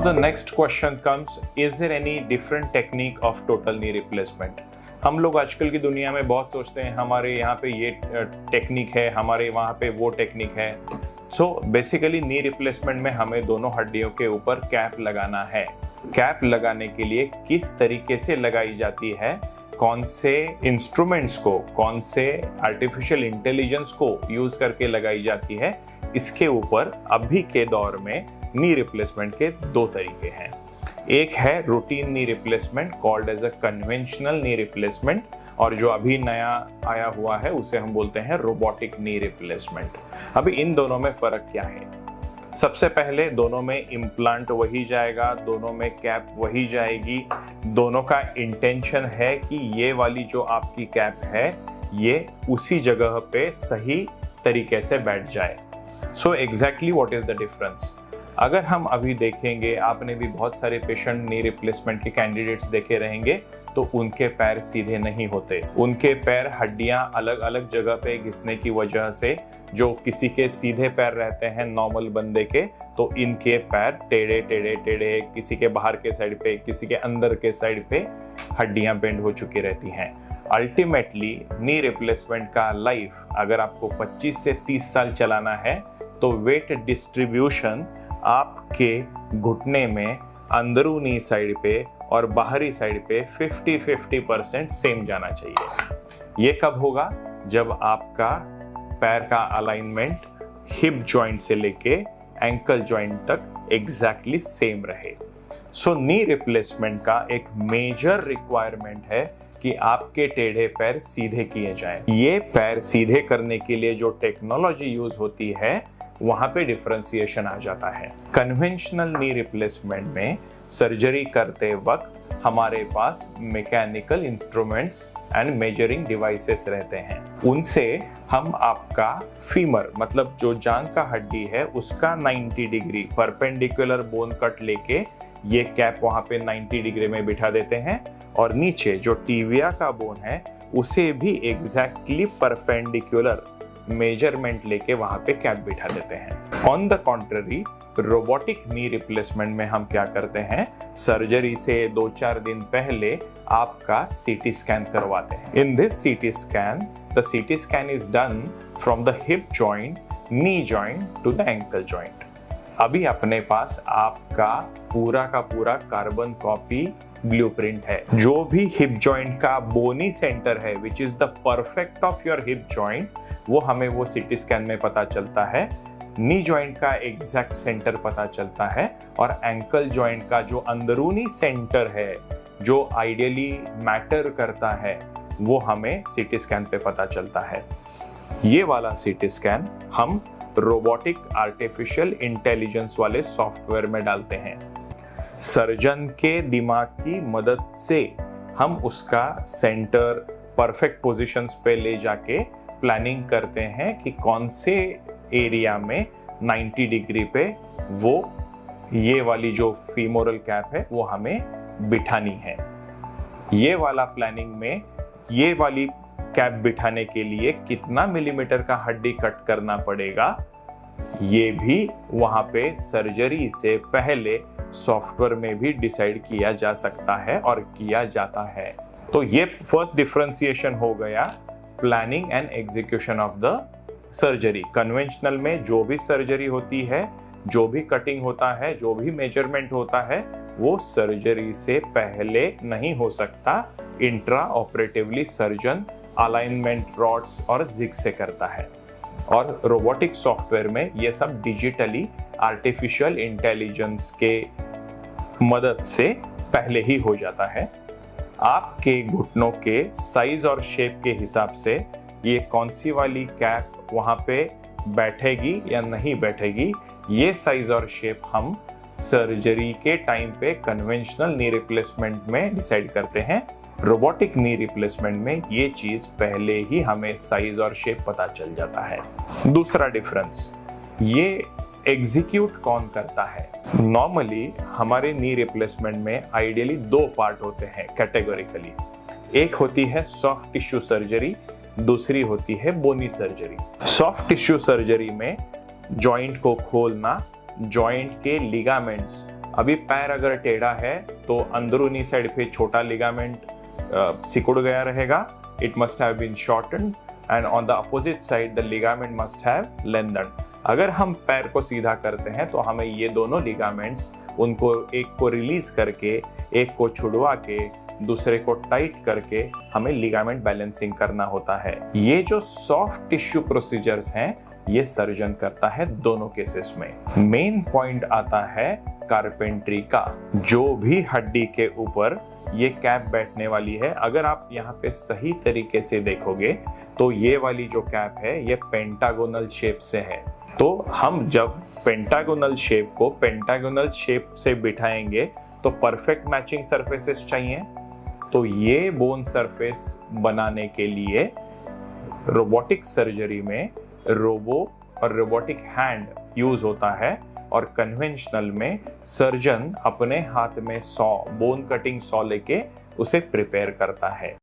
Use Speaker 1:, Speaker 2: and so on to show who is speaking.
Speaker 1: the next question comes, is there any different technique of total knee replacement? हम लोग आजकल की दुनिया में बहुत सोचते हैं हमारे यहाँ पे ये टेक्निक है, हमारे वहाँ पे वो टेक्निक है। सो बेसिकली नी रिप्लेसमेंट में हमें दोनों हड्डियों के ऊपर कैप लगाना है। कैप लगाने के लिए किस तरीके से लगाई जाती है, कौन से इंस्ट्रूमेंट्स को, कौन से आर्टिफिशियल इंटेलिजेंस को यूज करके लगाई जाती है, इसके ऊपर अभी के दौर में नी रिप्लेसमेंट के दो तरीके हैं। एक है routine knee replacement called as a conventional knee replacement, और जो अभी नया आया हुआ है उसे हम बोलते हैं रोबोटिक नी रिप्लेसमेंट। अभी इन दोनों में फर्क क्या है? सबसे पहले दोनों में इम्प्लांट वही जाएगा, दोनों में कैप वही जाएगी। दोनों का इंटेंशन है कि ये वाली जो आपकी कैप है ये उसी जगह पे सही तरीके से बैठ जाए। So exactly what is the difference? अगर हम अभी देखेंगे, आपने भी बहुत सारे पेशेंट नी रिप्लेसमेंट के कैंडिडेट्स देखे रहेंगे, तो उनके पैर सीधे नहीं होते। उनके पैर हड्डियां अलग अलग जगह पे घिसने की वजह से, जो किसी के सीधे पैर रहते हैं नॉर्मल बंदे के, तो इनके पैर टेढ़े टेढ़े टेढ़े, किसी के बाहर के साइड पे, किसी के अंदर के साइड पे हड्डियां बेंड हो चुकी रहती हैं। अल्टीमेटली नी रिप्लेसमेंट का लाइफ अगर आपको 25 से 30 साल चलाना है तो वेट डिस्ट्रीब्यूशन आपके घुटने में अंदरूनी साइड पे और बाहरी साइड पे 50-50% सेम जाना चाहिए। ये कब होगा? जब आपका पैर का अलाइनमेंट हिप जॉइंट से लेके एंकल जॉइंट तक एग्जैक्टली सेम रहे। सो नी रिप्लेसमेंट का एक मेजर रिक्वायरमेंट है कि आपके टेढ़े पैर सीधे किए जाएं। ये पैर सीधे करने के लिए जो टेक्नोलॉजी यूज होती है वहां पे डिफरेंशिएशन आ जाता है। कन्वेंशनल नी रिप्लेसमेंट में सर्जरी करते वक्त हमारे पास mechanical instruments and measuring devices रहते हैं। उनसे हम आपका फीमर, मतलब जो जांघ का हड्डी है, उसका 90 डिग्री परपेंडिकुलर बोन कट लेके ये कैप वहां पे 90 डिग्री में बिठा देते हैं, और नीचे जो टिबिया का बोन है उसे भी एग्जैक्टली परपेंडिकुलर मेजरमेंट लेके वहां पे कैप बिठा देते हैं। On the contrary robotic knee replacement में हम क्या करते हैं, सर्जरी से 2-4 दिन पहले आपका सीटी स्कैन करवाते हैं। In this CT scan, the CT scan is done from the hip joint, knee joint to the ankle joint. अभी अपने पास आपका पूरा का पूरा कार्बन कॉपी ब्लूप्रिंट है। जो भी हिप जॉइंट का बोनी सेंटर है, which is the perfect of your hip joint, वो हमें वो सीटी स्कैन में पता चलता है। नी जॉइंट का एग्जैक्ट सेंटर पता चलता है, और एंकल जॉइंट का जो अंदरूनी सेंटर है, जो आइडियली मैटर करता है, वो हमें सीटी स्कैन पे पता चलता है। ये वाला सीटी स्कैन हम रोबोटिक आर्टिफिशियल इंटेलिजेंस वाले सॉफ्टवेयर में डालते हैं। सर्जन के दिमाग की मदद से हम उसका सेंटर परफेक्ट पोजीशंस पे ले जाके प्लानिंग करते हैं कि कौन से एरिया में 90 डिग्री पे वो ये वाली जो फीमोरल कैप है वो हमें बिठानी है। ये वाला प्लानिंग में ये वाली कैप बिठाने के लिए कितना मिलीमीटर का हड्डी कट करना पड़ेगा, ये भी वहां पे सर्जरी से पहले सॉफ्टवेयर में भी डिसाइड किया जा सकता है और किया जाता है। तो ये फर्स्ट डिफरेंशिएशन हो गया planning and execution of the surgery. Conventional में जो भी सर्जरी होती है, जो भी कटिंग होता है, जो भी मेजरमेंट होता है, वो सर्जरी से पहले नहीं हो सकता। Intra operatively surgeon alignment rods और जिग से करता है, और रोबोटिक सॉफ्टवेयर में ये सब डिजिटली आर्टिफिशियल इंटेलिजेंस के मदद से पहले ही हो जाता है। आपके घुटनों के साइज और शेप के हिसाब से ये कौन सी वाली कैप वहाँ पे बैठेगी या नहीं बैठेगी, ये साइज और शेप हम सर्जरी के टाइम पे कन्वेंशनल नी रिप्लेसमेंट में डिसाइड करते हैं। रोबोटिक नी रिप्लेसमेंट में ये चीज पहले ही हमें साइज और शेप पता चल जाता है। दूसरा डिफरेंस, ये एग्जीक्यूट कौन करता है? नॉर्मली हमारे नी रिप्लेसमेंट में आइडियली 2 पार्ट होते हैं कैटेगोरिकली। एक होती है सॉफ्ट टिश्यू सर्जरी, दूसरी होती है बोनी सर्जरी। सॉफ्ट टिश्यू सर्जरी में जॉइंट को खोलना, जॉइंट के लिगामेंट्स अभी पैर अगर टेढ़ा है तो अंदरूनी साइड पे छोटा लिगामेंट सिकुड़ गया रहेगा, it must have been shortened, and on the opposite side the ligament must have lengthened. अगर हम पैर को सीधा करते हैं तो हमें ये दोनों लिगामेंट्स, उनको एक को रिलीज करके, एक को छुड़वा के, दूसरे को टाइट करके हमें लिगामेंट बैलेंसिंग करना होता है। ये जो सॉफ्ट टिश्यू प्रोसीजर्स हैं ये सर्जन करता है दोनों केसेस में। मेन पॉइंट आता है कारपेंट्री का। जो भी हड्डी के ऊपर ये कैप बैठने वाली है, अगर आप यहाँ पे सही तरीके से देखोगे तो ये वाली जो कैप है ये पेंटागोनल शेप से है। तो हम जब पेंटागोनल शेप को पेंटागोनल शेप से बिठाएंगे तो परफेक्ट मैचिंग सरफेसेस चाहिए। तो ये बोन सरफेस बनाने के लिए रोबोटिक सर्जरी में रोबो और रोबोटिक हैंड यूज होता है, और कन्वेंशनल में सर्जन अपने हाथ में सॉ, बोन कटिंग सॉ लेके उसे प्रिपेयर करता है।